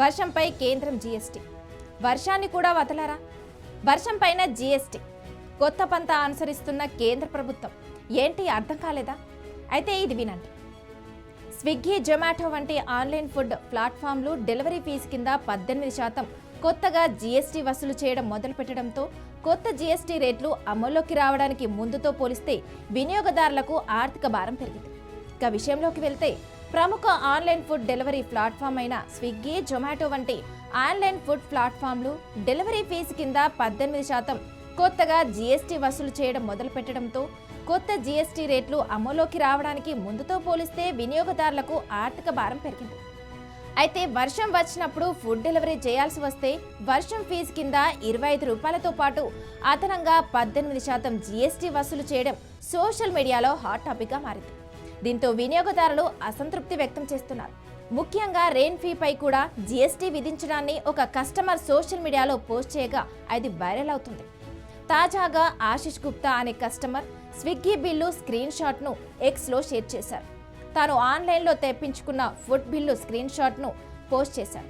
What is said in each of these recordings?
వర్షంపై కేంద్రం జీఎస్టీ. వర్షాన్ని కూడా వదలరా? వర్షం పైన జీఎస్టీ. కొత్త పంత అనుసరిస్తున్న కేంద్ర ప్రభుత్వం ఏంటి అర్థం కాలేదా? అయితే ఇది వినండి. స్విగ్గీ, జొమాటో వంటి ఆన్లైన్ ఫుడ్ ప్లాట్ఫామ్లు డెలివరీ ఫీజు కింద 18% కొత్తగా జీఎస్టీ వసూలు చేయడం మొదలుపెట్టడంతో కొత్త జీఎస్టీ రేట్లు అమల్లోకి రావడానికి ముందుతో పోలిస్తే వినియోగదారులకు ఆర్థిక భారం పెరిగింది. ఇక విషయంలోకి వెళ్తే ప్రముఖ ఆన్లైన్ ఫుడ్ డెలివరీ ప్లాట్ఫామ్ అయిన స్విగ్గీ, జొమాటో వంటి ఆన్లైన్ ఫుడ్ ప్లాట్ఫామ్లు డెలివరీ ఫీజు కింద 18% కొత్తగా జీఎస్టీ వసూలు చేయడం మొదలుపెట్టడంతో కొత్త జీఎస్టీ రేట్లు అమల్లోకి రావడానికి ముందుతో పోలిస్తే వినియోగదారులకు ఆర్థిక భారం పెరిగింది. అయితే వర్షం వచ్చినప్పుడు ఫుడ్ డెలివరీ చేయాల్సి వస్తే వర్షం ఫీజు కింద 25 రూపాయలతో పాటు అదనంగా 18% జీఎస్టీ వసూలు చేయడం సోషల్ మీడియాలో హాట్ టాపిక్గా మారింది. దీంతో వినియోగదారులు అసంతృప్తి వ్యక్తం చేస్తున్నారు. ముఖ్యంగా రెయిన్ ఫీపై కూడా జీఎస్టీ విధించడాన్ని ఒక కస్టమర్ సోషల్ మీడియాలో పోస్ట్ చేయగా అది వైరల్ అవుతుంది. తాజాగా ఆశిష్ గుప్తా అనే కస్టమర్ స్విగ్గీ బిల్లు స్క్రీన్ షాట్ను ఎక్స్లో షేర్ చేశారు. తాను ఆన్లైన్లో తెప్పించుకున్న ఫుడ్ బిల్లు స్క్రీన్ షాట్ను పోస్ట్ చేశారు.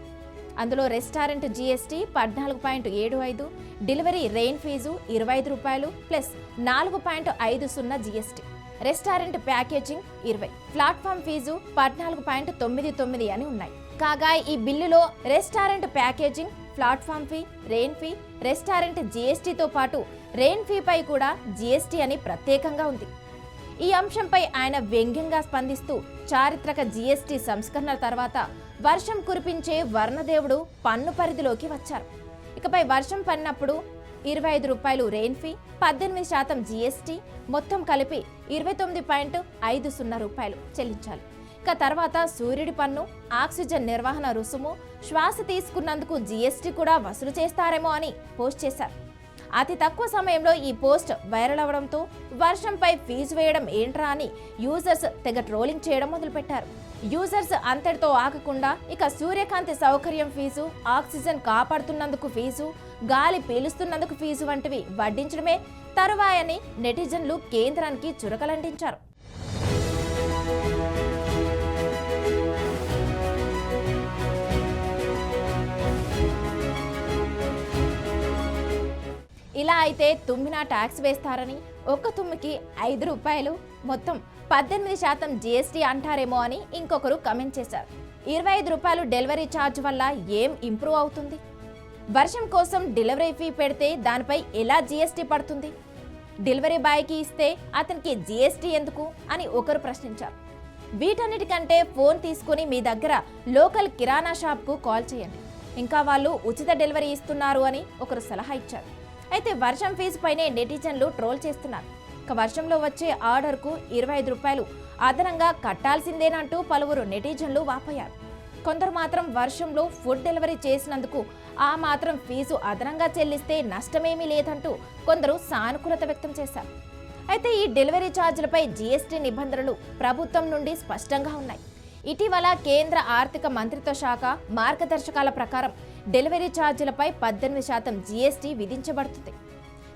అందులో restaurant GST 14.75, delivery rain fee 25 రూపాయలు plus 4.50 GST, restaurant packaging 20, platform fee 14.99 అని ఉన్నాయి. కాగా ఈ బిల్లులో restaurant packaging, platform fee, rain fee, restaurant జీఎస్టీతో పాటు రెయిన్ ఫీపై కూడా జీఎస్టీ అని ప్రత్యేకంగా ఉంది. ఈ అంశంపై ఆయన వ్యంగ్యంగా స్పందిస్తూ చారిత్రక జీఎస్టీ సంస్కరణల తర్వాత వర్షం కురిపించే వర్ణదేవుడు పన్ను పరిధిలోకి వచ్చారు. ఇకపై వర్షం పడినప్పుడు 25 రూపాయలు రెయిన్ ఫీ, 18% జీఎస్టీ, మొత్తం కలిపి 29.50 రూపాయలు చెల్లించాలి. ఇక తర్వాత సూర్యుడి పన్ను, ఆక్సిజన్ నిర్వహణ రుసుము, శ్వాస తీసుకున్నందుకు జీఎస్టీ కూడా వసూలు చేస్తారేమో అని పోస్ట్ చేశారు. అతి తక్కువ సమయంలో ఈ పోస్ట్ వైరల్ అవడంతో వర్షంపై ఫీజు వేయడం ఏంట్రా అని యూజర్స్ తెగ ట్రోలింగ్ చేయడం మొదలుపెట్టారు. యూజర్స్ అంతటితో ఆగకుండా ఇక సూర్యకాంతి సౌకర్యం ఫీజు, ఆక్సిజన్ కాపాడుతున్నందుకు ఫీజు, గాలి పీలుస్తున్నందుకు ఫీజు వంటివి వడ్డించడమే తరువాయని నెటిజన్లు కేంద్రానికి చురకలంటించారు. ఇలా అయితే తుమ్మినా ట్యాక్స్ వేస్తారని, ఒక్క తుమ్మికి 5 రూపాయలు, మొత్తం 18% జీఎస్టీ అంటారేమో అని ఇంకొకరు కమెంట్ చేశారు. 25 రూపాయలు డెలివరీ ఛార్జ్ వల్ల ఏం ఇంప్రూవ్ అవుతుంది? వర్షం కోసం డెలివరీ ఫీ పెడితే దానిపై ఎలా జీఎస్టీ పడుతుంది? డెలివరీ బాయ్కి ఇస్తే అతనికి జీఎస్టీ ఎందుకు అని ఒకరు ప్రశ్నించారు. వీటన్నిటికంటే ఫోన్ తీసుకుని మీ దగ్గర లోకల్ కిరాణా షాప్కు కాల్ చేయండి, ఇంకా వాళ్ళు ఉచిత డెలివరీ ఇస్తున్నారు అని ఒకరు సలహా ఇచ్చారు. అయితే వర్షం ఫీజు పైనే నెటిజన్లు ట్రోల్ చేస్తున్నారు. ఇక వర్షంలో వచ్చే ఆర్డర్కు 25 రూపాయలు అదనంగా కట్టాల్సిందేనంటూ పలువురు నెటిజన్లు వాపోయారు. కొందరు మాత్రం వర్షంలో ఫుడ్ డెలివరీ చేసినందుకు ఆ మాత్రం ఫీజు అదనంగా చెల్లిస్తే నష్టమేమీ లేదంటూ కొందరు సానుకూలత వ్యక్తం చేశారు. అయితే ఈ డెలివరీ ఛార్జీలపై జీఎస్టీ నిబంధనలు ప్రభుత్వం నుండి స్పష్టంగా ఉన్నాయి. ఇటీవల కేంద్ర ఆర్థిక మంత్రిత్వ శాఖ మార్గదర్శకాల ప్రకారం డెలివరీ ఛార్జీలపై 18% జీఎస్టీ విధించబడుతుంది.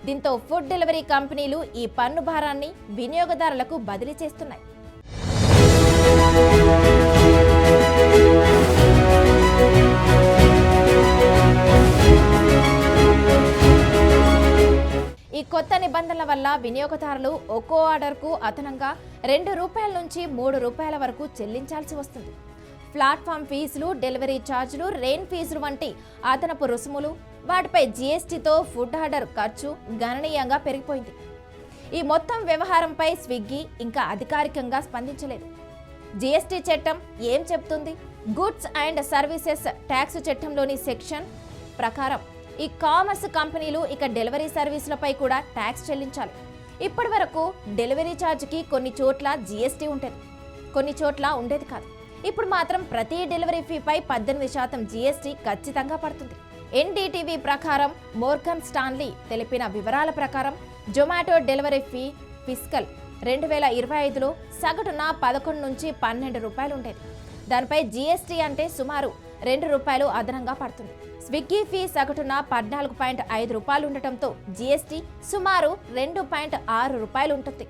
దీంతో ఫుడ్ డెలివరీ కంపెనీలు ఈ పన్ను భారాన్ని వినియోగదారులకు బదిలీ చేస్తున్నాయి. ఈ కొత్త నిబంధనల వల్ల వినియోగదారులు ఒక్కో ఆర్డర్కు అదనంగా 2 రూపాయల నుంచి 3 రూపాయల వరకు చెల్లించాల్సి వస్తుంది. ప్లాట్ఫామ్ ఫీజులు, డెలివరీ ఛార్జీలు, రెయిన్ ఫీజులు వంటి అదనపు రుసుములు, వాటిపై జీఎస్టీతో ఫుడ్ ఆర్డర్ ఖర్చు గణనీయంగా పెరిగిపోయింది. ఈ మొత్తం వ్యవహారంపై స్విగ్గీ ఇంకా అధికారికంగా స్పందించలేదు. జీఎస్టీ చట్టం ఏం చెప్తుంది? గుడ్స్ అండ్ సర్వీసెస్ ట్యాక్స్ చట్టంలోని సెక్షన్ ప్రకారం ఈ కామర్స్ కంపెనీలు ఇక డెలివరీ సర్వీసులపై కూడా ట్యాక్స్ చెల్లించాలి. ఇప్పటి వరకు డెలివరీ ఛార్జ్కి కొన్ని చోట్ల జీఎస్టీ ఉండేది, కొన్ని చోట్ల ఉండేది కాదు. ఇప్పుడు మాత్రం ప్రతి డెలివరీ ఫీపై 18% జీఎస్టీ ఖచ్చితంగా పడుతుంది. ఎన్డీటీవీ ప్రకారం మోర్గన్ స్టాన్లీ తెలిపిన వివరాల ప్రకారం జొమాటో డెలివరీ ఫీ ఫిస్కల్ 2025లో సగటున 11 నుంచి 12 రూపాయలు ఉండేది. దానిపై జీఎస్టీ అంటే సుమారు 2 రూపాయలు అదనంగా పడుతుంది. స్విగ్గీ ఫీ సగటున 14.5 రూపాయలు ఉండటంతో జీఎస్టీ సుమారు 2.6 రూపాయలు ఉంటుంది.